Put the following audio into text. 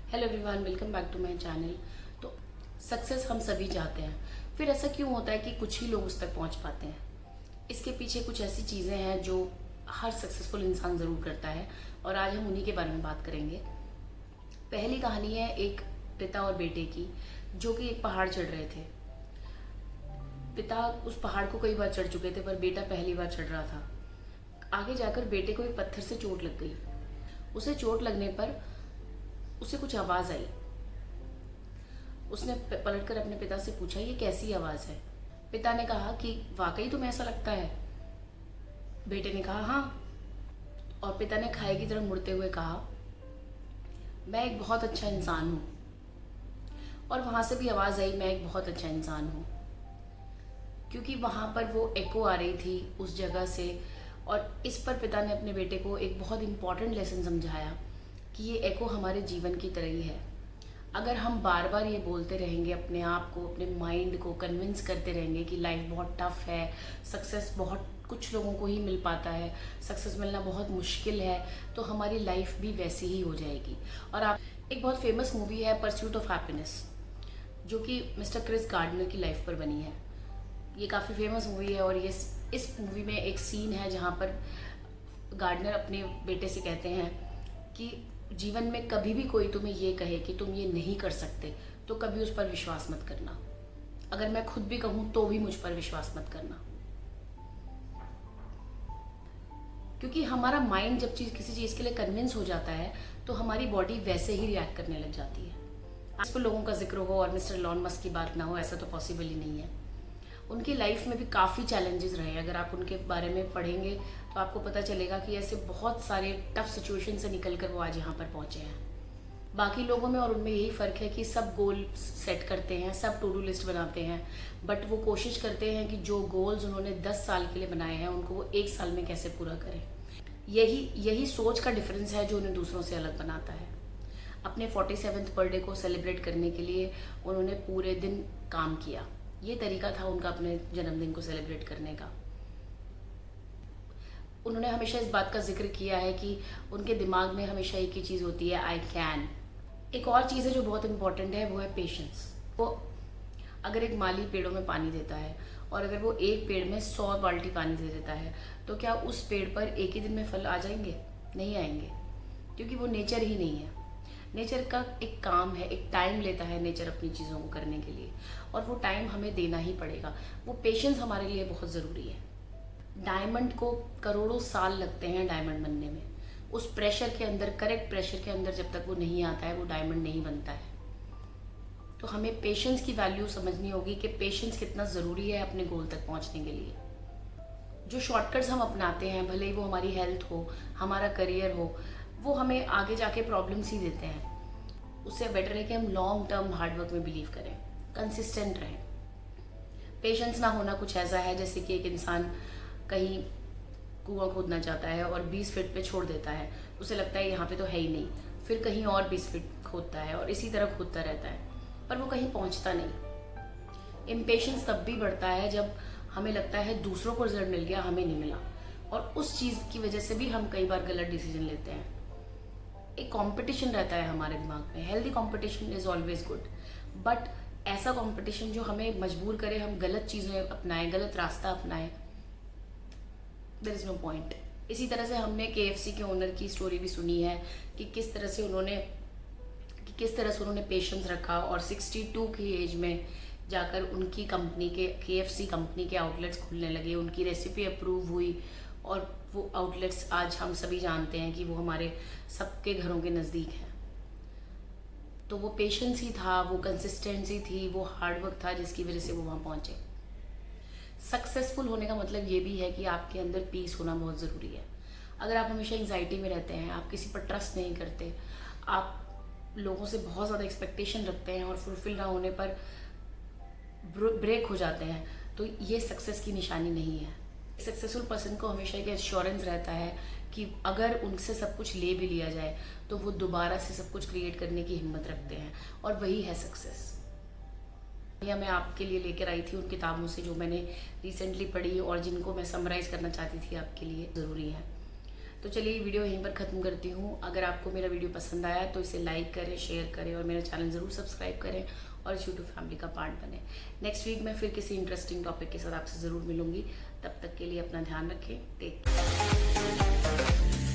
Hello everyone, welcome back to my channel. तो success हम सभी चाहते हैं, फिर ऐसा क्यों होता है कि कुछ ही लोग उस तक पहुंच पाते हैं? इसके पीछे कुछ ऐसी चीज़ें हैं जो हर सक्सेसफुल इंसान ज़रूर करता है, और आज हम उन्हीं के बारे में बात करेंगे। पहली कहानी है एक पिता और बेटे की, जो कि एक पहाड़ चढ़ रहे थे। पिता उस पहाड़ को कई बार चढ़ चुके थे, पर बेटा पहली बार चढ़ रहा था। आगे जाकर बेटे को एक पत्थर से चोट लग गई। उसे चोट लगने पर उसे कुछ आवाज़ आई। उसने पलटकर अपने पिता से पूछा, ये कैसी आवाज़ है? पिता ने कहा कि वाकई तुम्हें ऐसा लगता है? बेटे ने कहा हाँ। और पिता ने खाई की तरफ मुड़ते हुए कहा, मैं एक बहुत अच्छा इंसान हूँ। और वहाँ से भी आवाज़ आई, मैं एक बहुत अच्छा इंसान हूँ। क्योंकि वहाँ पर वो एको आ रही थी उस जगह से, और इस पर पिता ने अपने बेटे को एक बहुत इंपॉर्टेंट लेसन समझाया कि ये एको हमारे जीवन की तरह ही है। अगर हम बार बार ये बोलते रहेंगे, अपने आप को, अपने माइंड को कन्विंस करते रहेंगे कि लाइफ बहुत टफ है, सक्सेस बहुत कुछ लोगों को ही मिल पाता है, सक्सेस मिलना बहुत मुश्किल है, तो हमारी लाइफ भी वैसी ही हो जाएगी। और आप एक बहुत फेमस मूवी है परस्यूट ऑफ हैप्पीनेस, जो कि मिस्टर क्रिस गार्डनर की लाइफ पर बनी है। ये काफ़ी फेमस मूवी है, और ये इस मूवी में एक सीन है जहाँ पर गार्डनर अपने बेटे से कहते हैं कि जीवन में कभी भी कोई तुम्हें ये कहे कि तुम ये नहीं कर सकते, तो कभी उस पर विश्वास मत करना। अगर मैं खुद भी कहूँ तो भी मुझ पर विश्वास मत करना। क्योंकि हमारा माइंड जब किसी चीज़ के लिए कन्विंस हो जाता है, तो हमारी बॉडी वैसे ही रिएक्ट करने लग जाती है। आज पर लोगों का जिक्र हो और मिस्टर इलॉन मस्क की बात ना हो, ऐसा तो पॉसिबल ही नहीं है। उनकी लाइफ में भी काफ़ी चैलेंजेस रहे। अगर आप उनके बारे में पढ़ेंगे तो आपको पता चलेगा कि ऐसे बहुत सारे टफ सिचुएशन से निकलकर वो आज यहाँ पर पहुँचे हैं। बाकी लोगों में और उनमें यही फ़र्क है कि सब गोल सेट करते हैं, सब टू डू लिस्ट बनाते हैं, बट वो कोशिश करते हैं कि जो गोल्स उन्होंने 10 साल के लिए बनाए हैं उनको वो 1 साल में कैसे पूरा करें। यही सोच का डिफरेंस है जो उन्हें दूसरों से अलग बनाता है। अपने 47th बर्थडे को सेलिब्रेट करने के लिए उन्होंने पूरे दिन काम किया। ये तरीका था उनका अपने जन्मदिन को सेलिब्रेट करने का। उन्होंने हमेशा इस बात का जिक्र किया है कि उनके दिमाग में हमेशा एक ही चीज़ होती है, आई कैन। एक और चीज़ है जो बहुत इंपॉर्टेंट है, वो है पेशेंस। वो अगर एक माली पेड़ों में पानी देता है, और अगर वो एक पेड़ में 100 बाल्टी पानी दे देता है, तो क्या उस पेड़ पर एक ही दिन में फल आ जाएंगे? नहीं आएंगे, क्योंकि वो नेचर ही नहीं है। नेचर का एक काम है, एक टाइम लेता है नेचर अपनी चीज़ों को करने के लिए, और वो टाइम हमें देना ही पड़ेगा। वो पेशेंस हमारे लिए बहुत ज़रूरी है। डायमंड को करोड़ों साल लगते हैं डायमंड बनने में। उस प्रेशर के अंदर, करेक्ट प्रेशर के अंदर जब तक वो नहीं आता है, वो डायमंड नहीं बनता है। तो हमें पेशेंस की वैल्यू समझनी होगी कि पेशेंस कितना ज़रूरी है अपने गोल तक पहुंचने के लिए। जो शॉर्टकट्स हम अपनाते हैं, भले ही वो हमारी हेल्थ हो, हमारा करियर हो, वो हमें आगे जाके प्रॉब्लम्स ही देते हैं। उससे बेटर है कि हम लॉन्ग टर्म हार्डवर्क में बिलीव करें, कंसिस्टेंट रहें। पेशेंस ना होना कुछ ऐसा है जैसे कि एक इंसान कहीं कुआं खोदना चाहता है और 20 फीट पे छोड़ देता है। उसे लगता है यहाँ पे तो है ही नहीं, फिर कहीं और 20 फीट खोदता है और इसी तरह खोदता रहता है, पर वो कहीं पहुँचता नहीं। इम्पेशेंस तब भी बढ़ता है जब हमें लगता है दूसरों को रिजल्ट मिल गया, हमें नहीं मिला, और उस चीज़ की वजह से भी हम कई बार गलत डिसीजन लेते हैं। एक कंपटीशन रहता है हमारे दिमाग में। Healthy competition is always good, but ऐसा कंपटीशन जो हमें मजबूर करे हम गलत चीज़ें अपनाएं, गलत रास्ता अपनाएं, देयर इज़ नो पॉइंट। इसी तरह से हमने KFC के ओनर की स्टोरी भी सुनी है कि किस तरह से उन्होंने पेशेंस रखा, और 62 की एज में जाकर उनकी कंपनी के, KFC कंपनी के आउटलेट्स खुलने लगे, उनकी रेसिपी अप्रूव हुई, और वो आउटलेट्स आज हम सभी जानते हैं कि वो हमारे सबके घरों के नज़दीक हैं। तो वो पेशेंस ही था, वो कंसिस्टेंसी थी, वो हार्डवर्क था जिसकी वजह से वो वहाँ पहुँचे। सक्सेसफुल होने का मतलब ये भी है कि आपके अंदर पीस होना बहुत ज़रूरी है। अगर आप हमेशा एंग्जाइटी में रहते हैं, आप किसी पर ट्रस्ट नहीं करते, आप लोगों से बहुत ज़्यादा एक्सपेक्टेशन रखते हैं और फुलफिल ना होने पर ब्रेक हो जाते हैं, तो ये सक्सेस की निशानी नहीं है। सक्सेसफुल पर्सन को हमेशा एक एश्योरेंस रहता है कि अगर उनसे सब कुछ ले भी लिया जाए तो वो दोबारा से सब कुछ क्रिएट करने की हिम्मत रखते हैं, और वही है सक्सेस। यह मैं आपके लिए लेकर आई थी उन किताबों से जो मैंने रिसेंटली पढ़ी और जिनको मैं समराइज़ करना चाहती थी आपके लिए ज़रूरी है। तो चलिए वीडियो यहीं पर ख़त्म करती हूँ। अगर आपको मेरा वीडियो पसंद आया तो इसे लाइक करें, शेयर करें और मेरा चैनल ज़रूर सब्सक्राइब करें और इस यूट्यूब फैमिली का पार्ट बने। नेक्स्ट वीक मैं फिर किसी इंटरेस्टिंग टॉपिक के साथ आपसे ज़रूर मिलूंगी। तब तक के लिए अपना ध्यान रखें। Take care.